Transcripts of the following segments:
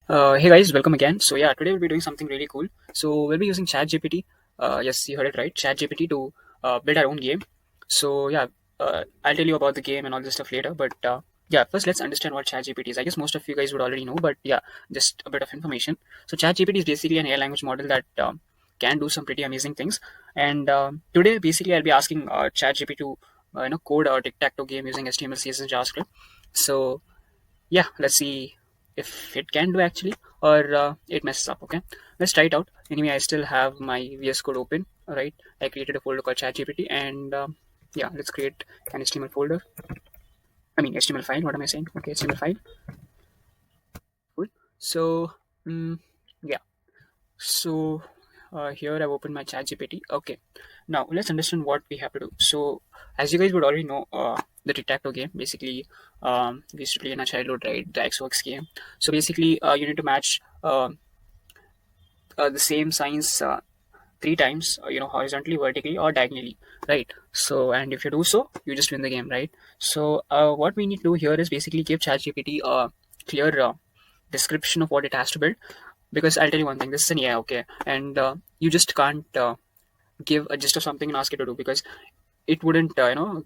Hey guys, welcome again. So yeah, today we'll be doing something really cool. So we'll be using ChatGPT. Yes, you heard it right, ChatGPT to build our own game. So yeah, I'll tell you about the game and all this stuff later. But yeah, first let's understand what ChatGPT is. I guess most of you guys would already know, but yeah, just a bit of information. So ChatGPT is basically an AI language model that can do some pretty amazing things. And today, basically, I'll be asking ChatGPT to code a tic-tac-toe game using HTML, CSS, and JavaScript. So yeah, let's see if it can do actually, or it messes up. Okay, let's try it out. Anyway, I still have my VS Code open. All right, I created a folder called ChatGPT, and yeah, let's create an HTML folder. I mean HTML file. What am I saying? Okay, HTML file. Cool. So mm, yeah, so here I've opened my ChatGPT. Okay, now let's understand what we have to do. So as you guys would already know, the tic-tac-toe game, basically, we used to play in our childhood, right? The Xbox game. So basically, you need to match the same signs three times, horizontally, vertically, or diagonally, right? So, and if you do so, you just win the game, right? So what we need to do here is basically give ChatGPT a clear description of what it has to build, because I'll tell you one thing, this is an AI, okay, and you just can't give a gist of something and ask it to do, because it wouldn't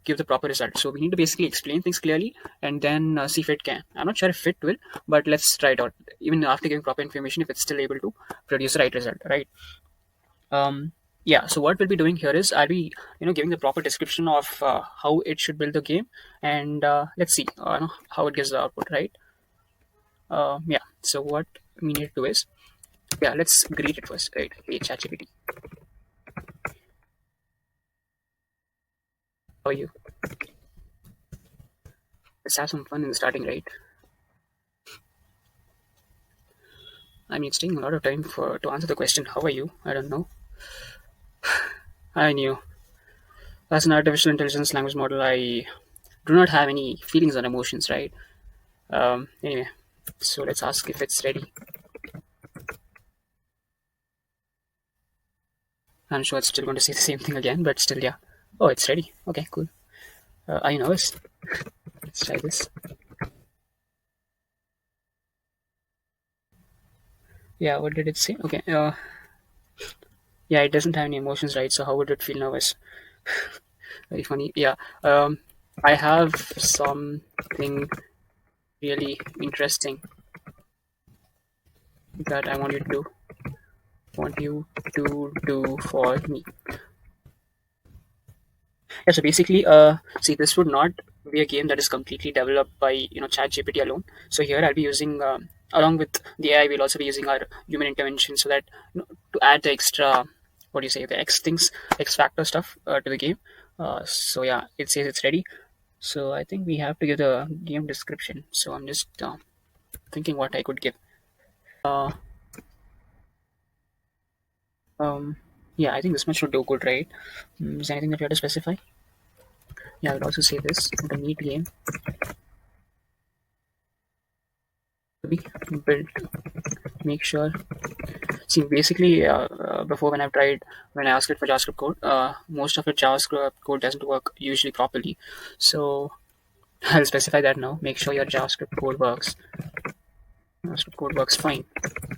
give the proper result. So we need to basically explain things clearly and then see if it can. I'm not sure if it will, but let's try it out. Even after giving proper information, if it's still able to produce the right result, right? um yeah, so what we'll be doing here is I'll be giving the proper description of how it should build the game, and let's see how it gives the output, right? Yeah, so what we need to do is, yeah, let's greet it first, right? Hey ChatGPT, how are you? Let's have some fun in the starting, right? I mean, it's taking a lot of time for to answer the question, how are you? I don't know. I knew. As an artificial intelligence language model, I do not have any feelings or emotions, right? Anyway, so let's ask if it's ready. I'm sure it's still going to say the same thing again, but still, yeah. Oh, it's ready. Okay, cool. Are you nervous? Let's try this. Yeah, what did it say? Okay. Yeah, it doesn't have any emotions, right? So how would it feel nervous? Very funny. Yeah. I have something really interesting that I want you to do for me. Yeah, so basically, see, this would not be a game that is completely developed by ChatGPT alone. So here I'll be using, along with the AI, we'll also be using our human intervention, so that to add the extra, what do you say, the X things, X factor stuff to the game. So yeah, it says it's ready. So I think we have to give the game description. So I'm just thinking what I could give. Uh, um, yeah, I think this much should do good, right? Is there anything that you have to specify? Yeah, I would also say this: the neat game to be built. Make sure. See, basically, before when I asked it for JavaScript code, most of the JavaScript code doesn't work usually properly. So I'll specify that now. Make sure your JavaScript code works. JavaScript code works fine,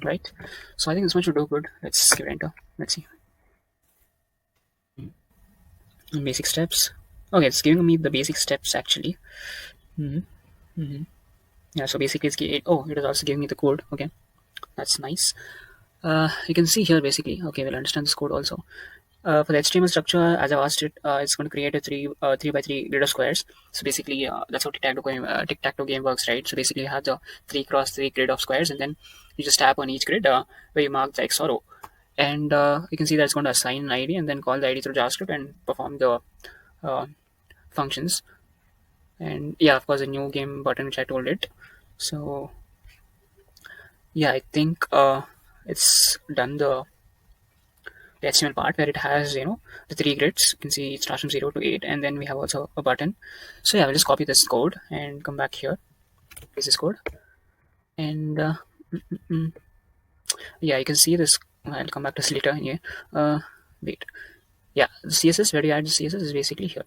right? So I think this one should do good. Let's give it enter. Let's see. Basic steps. Okay, it's giving me the basic steps actually. hmm hmm Yeah, so basically oh, it is also giving me the code. Okay, that's nice. You can see here basically. Okay, we'll understand this code also. For the HTML structure, as I've asked it, it's going to create a three by three grid of squares. So basically, that's how tic-tac-toe game works, right? So basically, you have the 3x3 grid of squares, and then you just tap on each grid where you mark the X or O, and you can see that it's going to assign an ID and then call the ID through JavaScript and perform the uh, functions. And yeah, of course, a new game button which I told it. So yeah, I think it's done the HTML part where it has the three grids. You can see it starts from 0 to 8, and then we have also a button. So yeah, we'll just copy this code and come back here, paste this code, and mm, yeah, you can see this. I'll come back to this later. Yeah, wait, yeah, the CSS, where you add the CSS is basically here.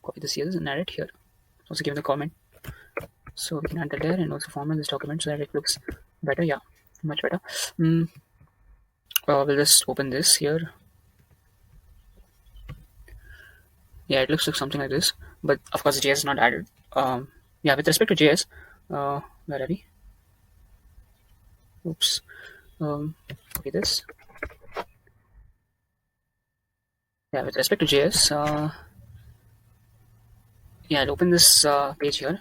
Copy the CSS and add it here. Also give the comment, so we can add it there and also format this document so that it looks Better, yeah, much better. Mm, we'll just open this here. Yeah, it looks like something like this, but of course JS is not added. Yeah, with respect to JS, where are we? Oops. Copy this. Yeah, with respect to JS, yeah, I'll open this page here.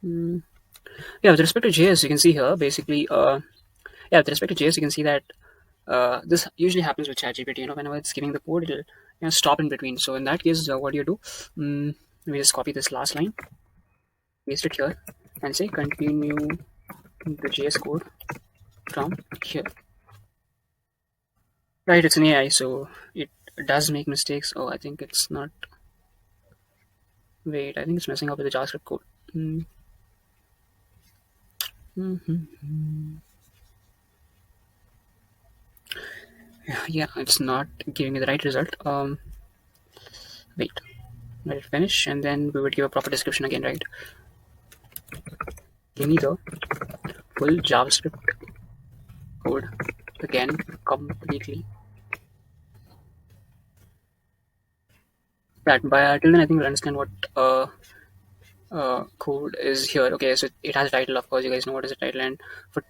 Mm, yeah, with respect to JS, you can see here basically. Yeah, with respect to JS, you can see that this usually happens with ChatGPT. Whenever it's giving the code, it'll stop in between. So in that case, what do you do? We just copy this last line, paste it here, and say continue the JS code from here. Right, it's an AI, so it does make mistakes. Oh, I think it's not. Wait, I think it's messing up with the JavaScript code. Mm, mhm. Yeah, it's not giving me the right result. Wait, let it finish, and then we would give a proper description again, right? Give me the full JavaScript code again completely. That by till then, I think we'll understand what code is here. Okay, so it has a title. Of course, you guys know what is the title, and for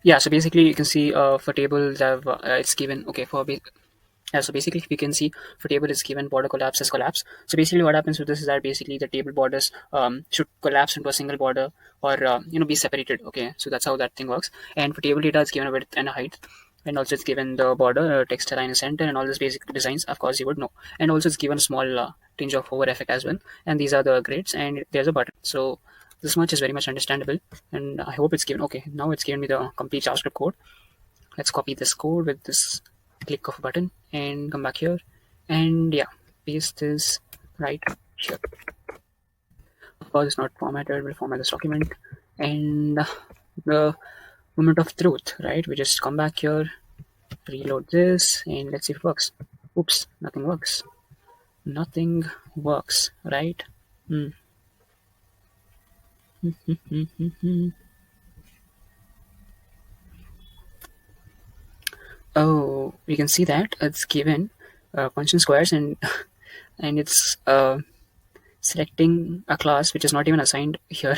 yeah, so basically you can see for tables have it's given okay for yeah, so basically we can see for table is given border collapses collapse. So basically what happens with this is that basically the table borders should collapse into a single border or be separated. Okay, so that's how that thing works. And for table data, it's given a width and a height, and also it's given the border, text align a center, and all these basic designs. Of course, you would know. And also it's given a small tinge of hover effect as well. And these are the grids, and there's a button. So this much is very much understandable, and I hope it's given. Okay, now it's given me the complete JavaScript code. Let's copy this code with this click of a button and come back here, and yeah, paste this right here. Of course it's not formatted, we'll format this document. And the moment of truth, right? We just come back here, reload this, and let's see if it works. Oops, nothing works. Nothing works, right? Hmm. Oh, we can see that it's given function squares, and and it's selecting a class which is not even assigned here,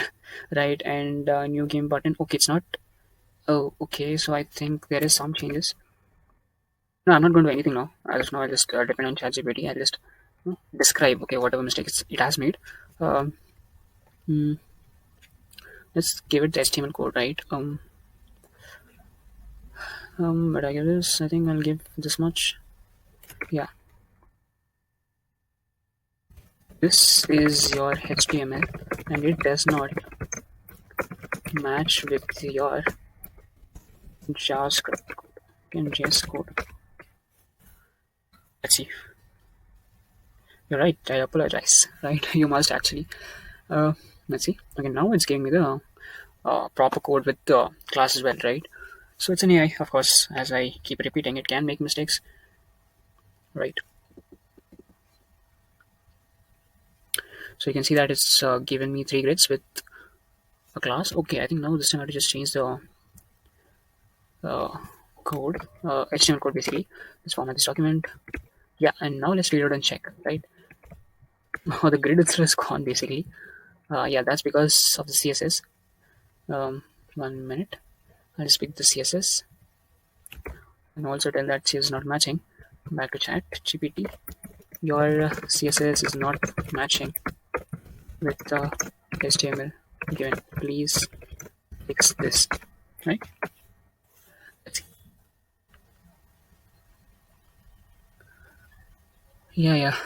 right? And new game button. Okay, it's not. Oh, okay. So I think there is some changes. No, I'm not going to do anything now. As of now, I'll just depend on ChatGPT. I'll just describe okay whatever mistakes it has made. Um, hmm, let's give it the HTML code, right? But I give this. I think I'll give this much. Yeah, this is your HTML, and it does not match with your JavaScript code and JS code. Let's see. You're right. I apologize. Right, you must actually. Uh, let's see. Okay, now it's giving me the proper code with the class as well, right? So it's an AI, of course. As I keep repeating, it can make mistakes, right? So you can see that it's given me 3 grids with a class. Okay, I think now this time I have to just change the uh, code, HTML code basically. Let's format this document. Yeah, and now let's reload and check, right? Oh, the grid itself is gone basically. Yeah, that's because of the CSS. 1 minute. I'll just pick the CSS and also tell that CSS is not matching. Back to chat GPT. Your CSS is not matching with the HTML given. Please fix this. Right? Let's see. Yeah.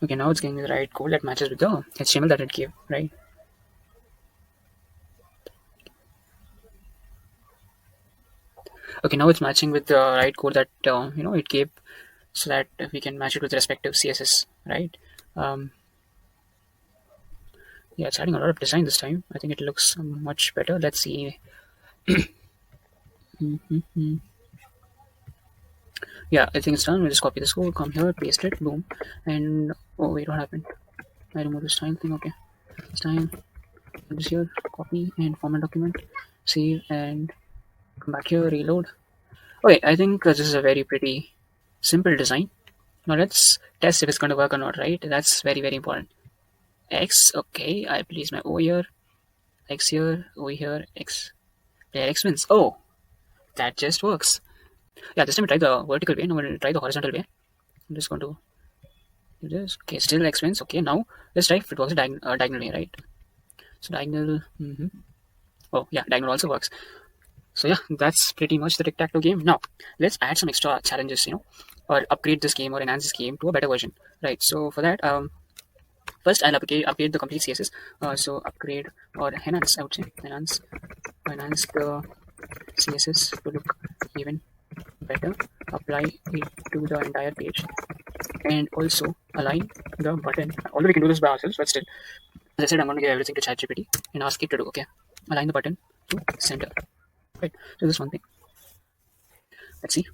Okay, now it's getting the right code that matches with the HTML that it gave, right? Okay, now it's matching with the right code that it gave, so that we can match it with respective CSS, right? Um, yeah, it's adding a lot of design this time. I think it looks much better. Let's see. Yeah, I think it's done. We'll just copy this code, come here, paste it, boom. And oh wait, what happened? I removed this time thing. Okay, this time this here, copy and format document, save and come back here, reload. Okay, I think this is a very pretty simple design. Now let's test if it's going to work or not, right? That's very, very important. X, okay, I place my O here, X here, O here, X. Player X wins. Oh, that just works. Yeah, this time we try the vertical way, now we'll try the horizontal way. I'm just going to do this. Okay, still X wins. Okay, now let's try if it works diagonal way, right? So diagonal, oh yeah, diagonal also works. So yeah, that's pretty much the tic-tac-toe game. Now, let's add some extra challenges, or upgrade this game or enhance this game to a better version, right? So for that, first I'll upgrade the complete CSS. So upgrade or enhance, I would say, enhance the CSS to look even better. Apply it to the entire page, and also align the button. Although we can do this by ourselves, but still, as I said, I'm going to give everything to ChatGPT and ask it to do. Okay, align the button to center. Right. So this one thing. Let's see.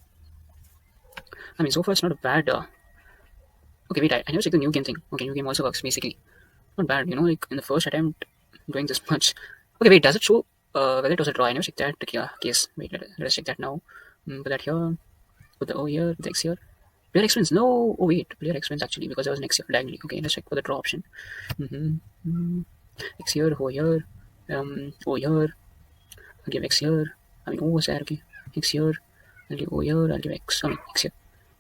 I mean, so far it's not a bad. Okay, wait. I never checked the new game thing. Okay, new game also works basically. Not bad. Like in the first attempt, doing this much. Okay, wait. Does it show whether it was a draw? I never checked that case. Wait, let us check that now. Put that here. Put the O here. Put the X here. Player X wins. No. Oh wait. Player X wins actually because I was next here diagonally. Okay, let's check for the draw option. X here. O here. O here. I'll give X here. I mean, O was there. Okay. X here. I'll give O here. I'll give X. I mean, X here.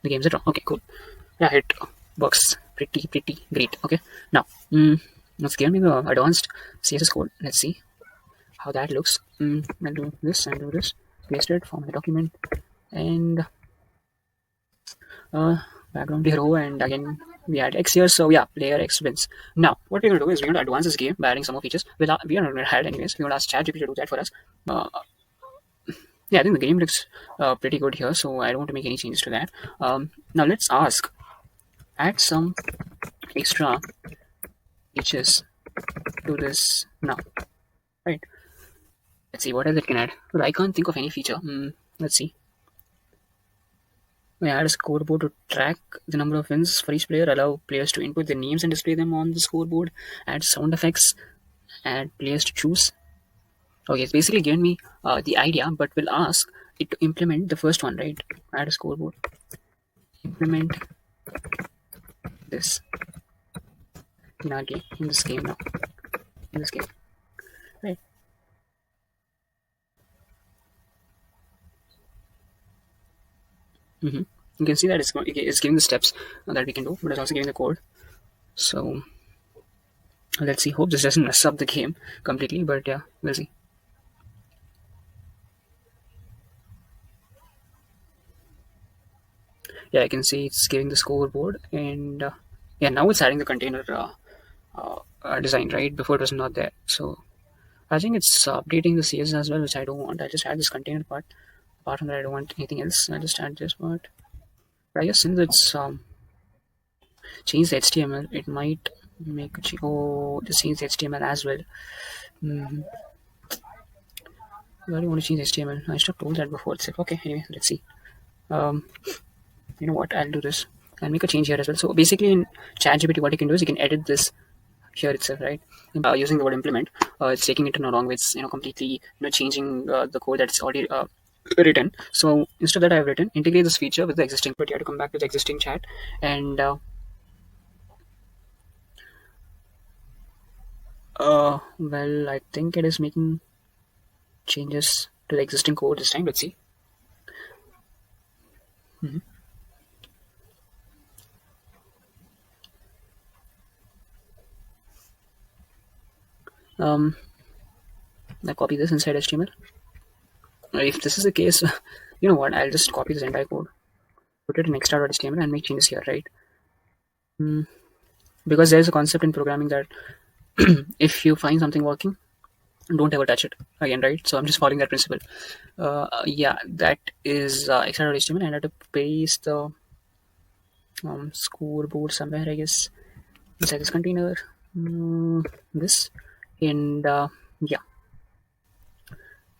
The game's a draw. Okay, cool. Yeah, it works pretty great. Okay, now let's give me the advanced CSS code. Let's see how that looks. I'll do this and do this. Paste it, format the document, and background hero, and again we add X here. So yeah, player X wins. Now what we're gonna do is we're gonna advance this game by adding some more features. We are not gonna hide anyways. We're gonna ask ChatGPT to do that for us. Yeah, I think the game looks pretty good here, so I don't want to make any changes to that. Now let's add some extra features to this now, right? Let's see what else it can add. Well, I can't think of any feature. Let's see. We add a scoreboard to track the number of wins for each player. Allow players to input their names and display them on the scoreboard. Add sound effects. Add players to choose. Okay, it's basically given me the idea, but we'll ask it to implement the first one, right? Add a scoreboard. Implement this in our game, in this game now. In this game, right? You can see that it's giving the steps that we can do, but it's also giving the code. So let's see. Hope this doesn't mess up the game completely, but yeah, we'll see. Yeah, I can see it's giving the scoreboard, and yeah, now it's adding the container design, right? Before it was not there. So I think it's updating the CSS as well, which I don't want. I just add this container part. Apart from that, I don't want anything else. I just add this part. But I guess since it's changed the HTML, it might make a change. Oh, just change the HTML as well. Why do you want to change HTML? I should have told that before itself. Okay, anyway, let's see. You know what? I'll do this. I'll make a change here as well. So basically, in ChatGPT, what you can do is you can edit this here itself, right? Using the word implement, it's taking it in a wrong way. It's completely changing the code that's already written. So instead of that, I've written integrate this feature with the existing. But you have to come back to the existing chat, and well, I think it is making changes to the existing code this time. Let's see. I copy this inside HTML. If this is the case, you know what? I'll just copy this entire code, put it in extra.html, and make changes here, right? Because there's a concept in programming that if you find something working, don't ever touch it again, right? So I'm just following that principle. Yeah, that is extra.html, and I have to paste the scoreboard somewhere, I guess, inside this container. This, and yeah.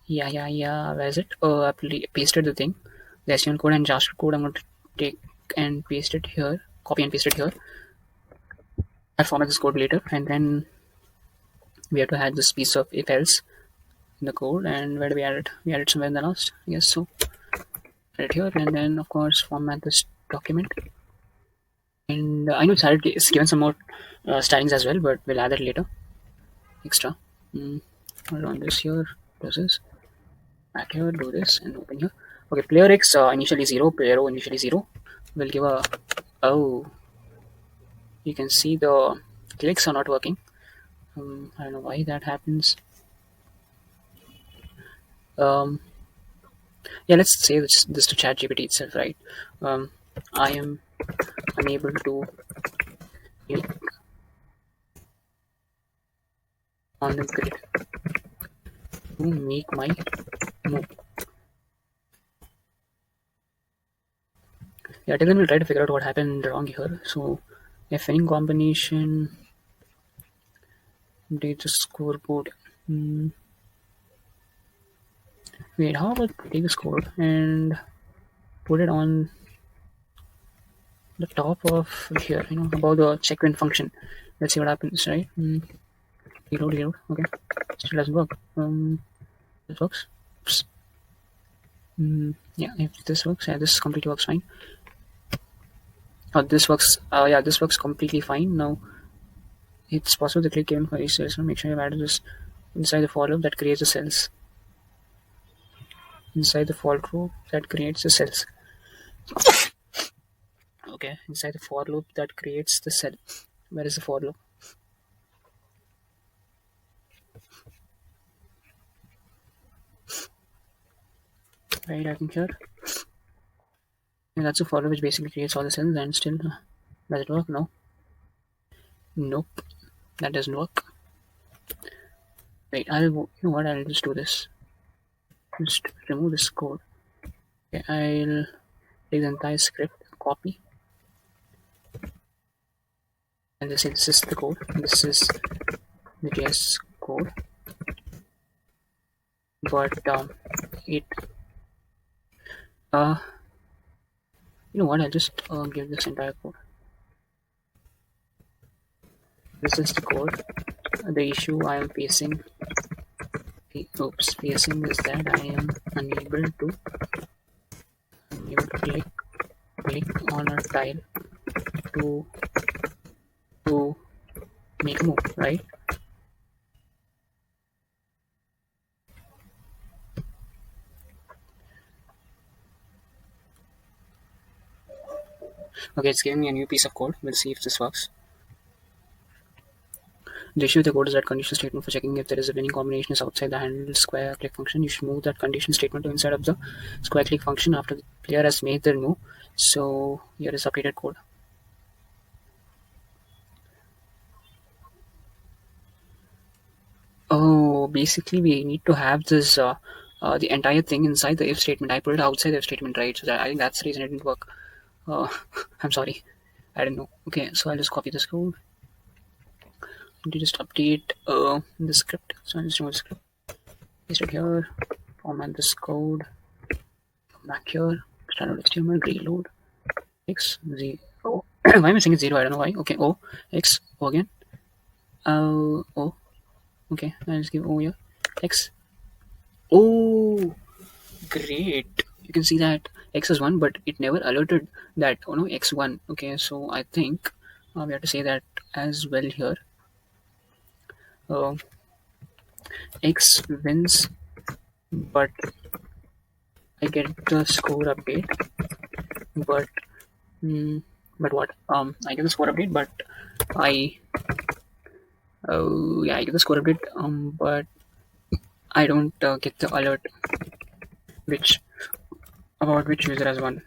Where is it? Oh, I pasted the thing, the HTML code and JavaScript code. I'm going to take and paste it here, copy and paste it here. I'll format this code later, and then we have to add this piece of if else in the code. And where do we add it? We add it somewhere in the last. Yes, so add it here, and then of course format this document. And I know it's given some more stylings as well, but we'll add it later. Extra. Mm, I'll run this here. Does this back here? Do this and open here. Okay, player X initially 0, player O initially 0. We'll give a oh. You can see the clicks are not working. I don't know why that happens. Um, yeah, let's say this to ChatGPT itself, right? Um, I am unable to click on the grid to make my move. Yeah, till then we'll try to figure out what happened wrong here. So, if any combination, update the scoreboard. Hmm. Wait, how about take the score and put it on the top of here, about the check win function. Let's see what happens, right? Reload. Okay, still doesn't work. This works. Oops. Yeah, if this works, yeah, this completely works fine. Oh, this works. Yeah, this works completely fine. Now, it's possible to click even for each cell. So make sure you've added this inside the for loop that creates the cells. Inside the for loop that creates the cells. Okay, inside the for loop that creates the cell. Where is the for loop? Right, I think here. And that's a for loop which basically creates all the cells and still does it work? No. Nope. That doesn't work. Wait, you know what? I'll just do this. Just remove this code. Okay, I'll take the entire script, copy, and just say this is the code. This is the JS code, but it you know what? I'll just give this entire code. This is the code. The issue I am facing. Facing is that I am unable to click on a tile to make a move, right? Okay, it's giving me a new piece of code. We'll see if this works. The issue with the code is that condition statement for checking if there is a winning combination is outside the handled square click function. You should move that condition statement to inside of the square click function after the player has made their move. So here is updated code. Oh, basically we need to have this the entire thing inside the if statement. I put it outside the if statement, right? So I think that's the reason it didn't work. I'm sorry, I didn't know. Okay, so I'll just copy this code. To just update the script. So I'll just remove the script. Paste it here. Format this code. Come back here. Standard HTML. Reload. X 0. Why am I saying it's 0? I don't know why. Okay. O X O again. O. Okay. I'll just give O here. X. Oh, great. You can see that X is 1, but it never alerted that X1. Okay. So I think we have to say that as well here. X wins, but I get the score update. But what? I get the score update, but I I get the score update. But I don't get the alert, which about which user has won.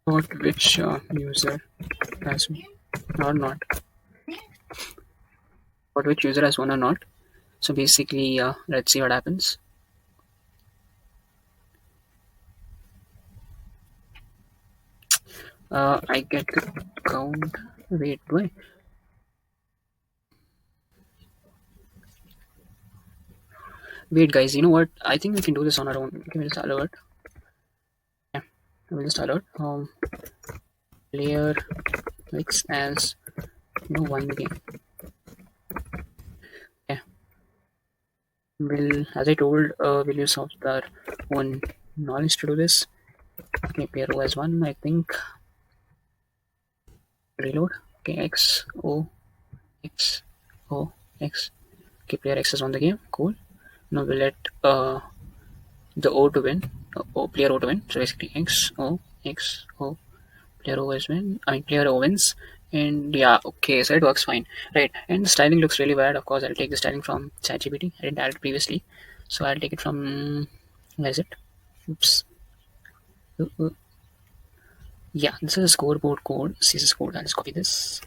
About which user has or not. About which user has won or not. So basically, let's see what happens. I get the count. Wait, do I? Wait, guys, you know what? I think we can do this on our own. Can we just allow it? Yeah. I will just alert player X as won the game. Yeah, will as I told, will use our own knowledge to do this. Okay, player O has won. I think reload. Okay, X O X O X. Okay, player X has won the game. Cool. Now we'll let the O to win. Player O to win. So basically X O X O. Player O is win. I mean player O wins. And yeah, okay, so it works fine, right? And the styling looks really bad. Of course, I'll take the styling from ChatGPT. I didn't add it previously, so I'll take it from where is it? Oops. Uh, uh, Yeah, this is a scoreboard code, CSS code. I'll just copy this.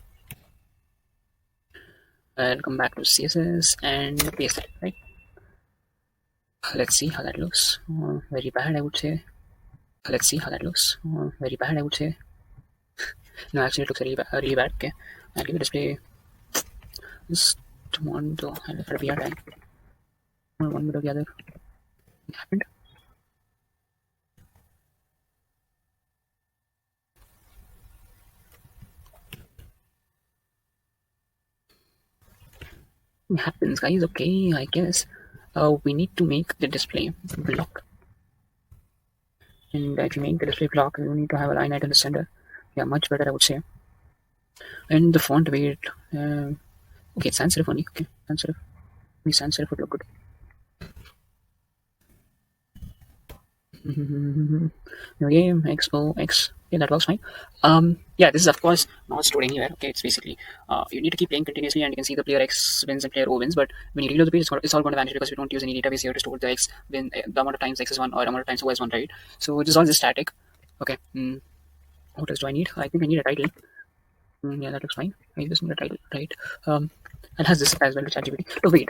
I'll come back to CSS and paste it, right? Let's see how that looks. Very bad, I would say. Let's see how that looks. Very bad, I would say. No, actually, it looks really bad. Really bad. Okay, I'll give a display. Just want to for a PR time. One bit of the other. It happened. It happens, guys. Okay, I guess. We need to make the display block. And if you make the display block, you need to have a line item in the center. Yeah, much better, I would say. And the font weight. Okay, sans serif only. Okay, sans serif. Maybe sans serif would look good. Okay, XOX. Okay, that works fine. Yeah, this is of course not stored anywhere. Okay, it's basically you need to keep playing continuously, and you can see the player X wins and player O wins. But when you reload the page, it's all going to vanish because we don't use any database here to store the X win, the amount of times X is one or amount of times O is one, right? So it is all just static. Okay. What else do I need? I think I need a title. Yeah, that looks fine. I just need a title, right? I'll have this as well to ChatGPT. Oh wait,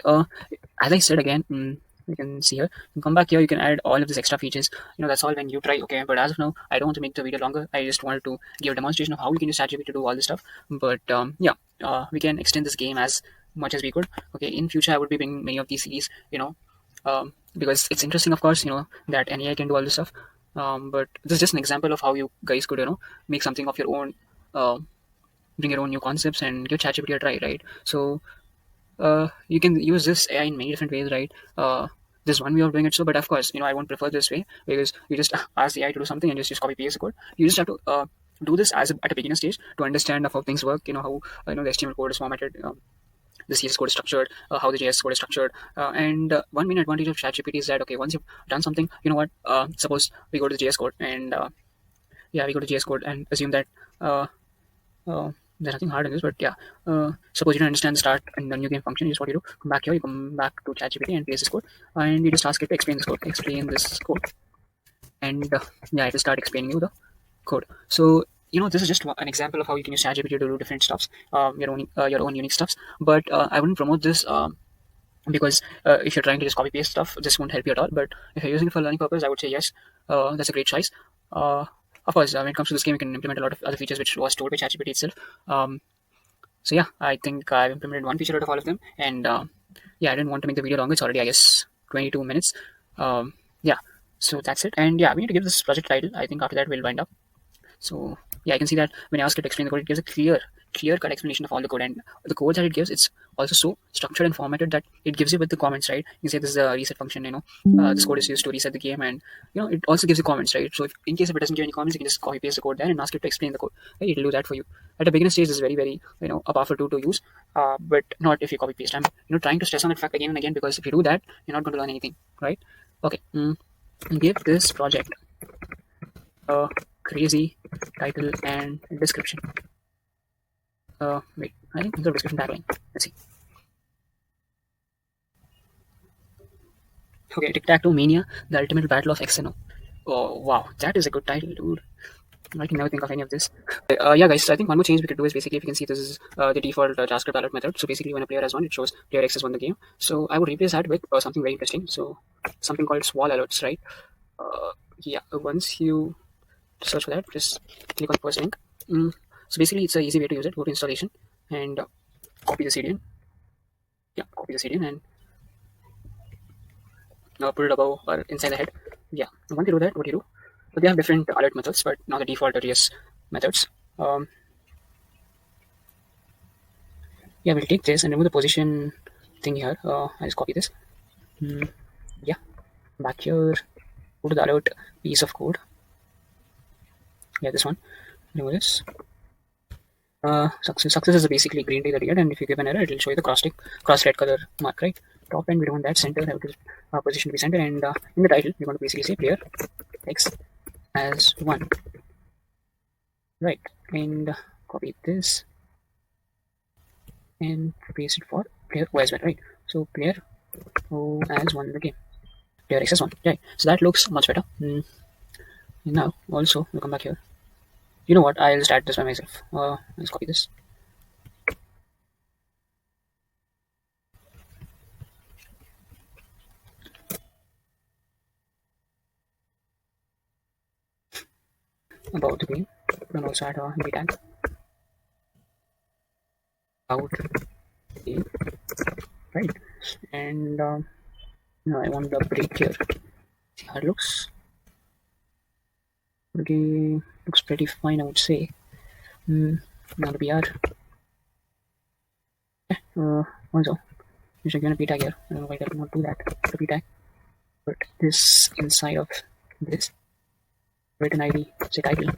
as I said again, you can see here. You can come back here. You can add all of these extra features. That's all when you try. Okay, but as of now, I don't want to make the video longer. I just wanted to give a demonstration of how we can use ChatGPT to do all this stuff. But yeah, we can extend this game as much as we could. Okay, in future, I would be bringing many of these series. Because it's interesting, of course. That an AI can do all this stuff. But this is just an example of how you guys could make something of your own. Bring your own new concepts and give ChatGPT a try, right? So you can use this AI in many different ways, right? There's one way of doing it, so but of course, I won't prefer this way because you just ask the AI to do something and just copy paste the code. You just have to do this at a beginner stage to understand of how things work. How the HTML code is formatted. The CSS code is structured, how the JS code is structured, and one main advantage of ChatGPT is that okay, once you've done something, you know what? Suppose we go to the JS code and yeah, we go to JS code and assume that uh, there's nothing hard in this, but yeah. Suppose you don't understand the start and the new game function. Is what you do. Come back here. You come back to ChatGPT and paste this code, and you just ask it to explain this code. Explain this code, and yeah, it will start explaining you the code. So this is just an example of how you can use ChatGPT to do different stuffs, your own unique stuffs. But I wouldn't promote this. Because if you're trying to just copy paste stuff, this won't help you at all. But if you're using it for learning purpose, I would say yes, that's a great choice. Of course, when it comes to this game, you can implement a lot of other features which was stored by ChatGPT itself. So yeah, I think I've implemented one feature out of all of them, and yeah, I didn't want to make the video longer. It's already, I guess, 22 minutes. Yeah, so that's it. And yeah, we need to give this project title. I think after that we'll wind up. So yeah, I can see that when I ask it to explain the code, it gives a clear cut explanation of all the code, and the code that it gives, it's also so structured and formatted that it gives you with the comments, right? You can say this is a reset function, this code is used to reset the game, and it also gives you comments, right? So if in case if it doesn't give any comments, you can just copy paste the code there and ask it to explain the code, right? It'll do that for you. At a beginner stage, this is very a powerful tool to use, but not if you copy paste. I'm trying to stress on that fact again and again because if you do that, you're not going to learn anything, right? Okay, give this project a crazy title and description. Wait, I think the description tagline. Let's see. Okay, Tic Tac Toe Mania, the ultimate battle of XNO. Oh wow, that is a good title, dude. I can never think of any of this. Yeah, guys, so I think one more change we could do is basically, if you can see, this is the default JavaScript alert method. So basically, when a player has won, it shows player X has won the game. So I would replace that with something very interesting. So something called swall alerts, right? Yeah, once you search for that, just click on the first link. So basically, it's an easy way to use it. Go to installation and copy the CDN. Yeah, copy the CDN and put it above or inside the head. Yeah, once you do that, what you do But they have different alert methods, but not the default TS methods. Um, yeah, we'll take this and remove the position thing here. I'll just copy this. Mm, yeah, back here, go to the alert piece of code. Yeah, this one. Remove this. Success is basically green to the red, and if you give an error, it will show you the cross red color mark, right? Top end, we want that center, have to position to be center, and in the title, we're going to basically say player X as one, right? And copy this and paste it for player O as well, right? So player O as one in the game, player X as one, right? So that looks much better. Now, also, we'll come back here. You know what? I'll start this by myself. Let's copy this. About the game. We can also add a B tag. About game, right? And now I want the break here. See how it looks. Okay, looks pretty fine, I would say. Now the BR. Also, you should get a P tag here. I don't know why I cannot do that. The P tag. But this inside of this, write an ID, say title,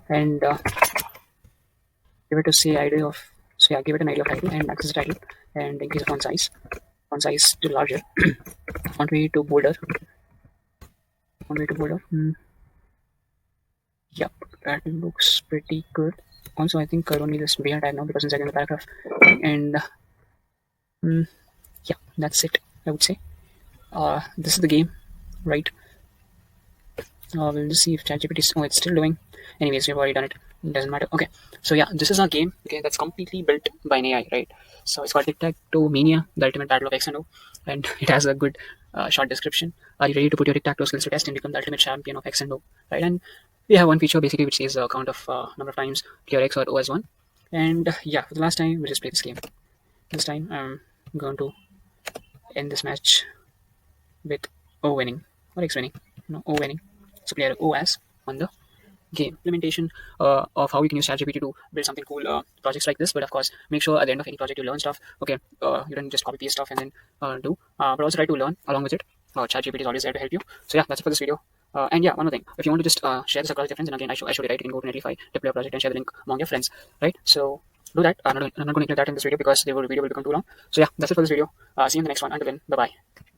and give it a say ID of. So yeah, give it an ID of title and access the title, and increase the font size to larger, font weight to bolder, font weight to bolder. Yep, that looks pretty good. Also, I think I don't need this behind tag now because inside in the paragraph, and yeah, that's it. I would say. This is the game, right? We'll just see if ChatGPT is. Oh, it's still doing. Anyways, we've already done it. It doesn't matter. Okay, so yeah, this is our game. Okay, that's completely built by an AI, right? So it's called Tic Tac Toe Mania: The Ultimate Battle of X and O, and it has a good short description. Are you ready to put your tic tac toe skills to test and become the ultimate champion of X and O? Right, and we have one feature basically which says the count of number of times clear X or O as one. And yeah, for the last time, we'll just play this game. This time, I'm going to end this match with O winning or X winning. No, O winning. So player O as on the game. Implementation of how you can use ChatGPT to build something cool projects like this. But of course, make sure at the end of any project you learn stuff. Okay, you don't just copy paste stuff and then do, but also try to learn along with it. ChatGPT is always there to help you. So yeah, that's it for this video. And yeah, one more thing. If you want to just share this across your friends, and again, I showed it, right? You can go to Netlify, deploy a project, and share the link among your friends, right? So do that. I'm not going to include that in this video because the video will become too long. So yeah, that's it for this video. See you in the next one. Until then, bye bye.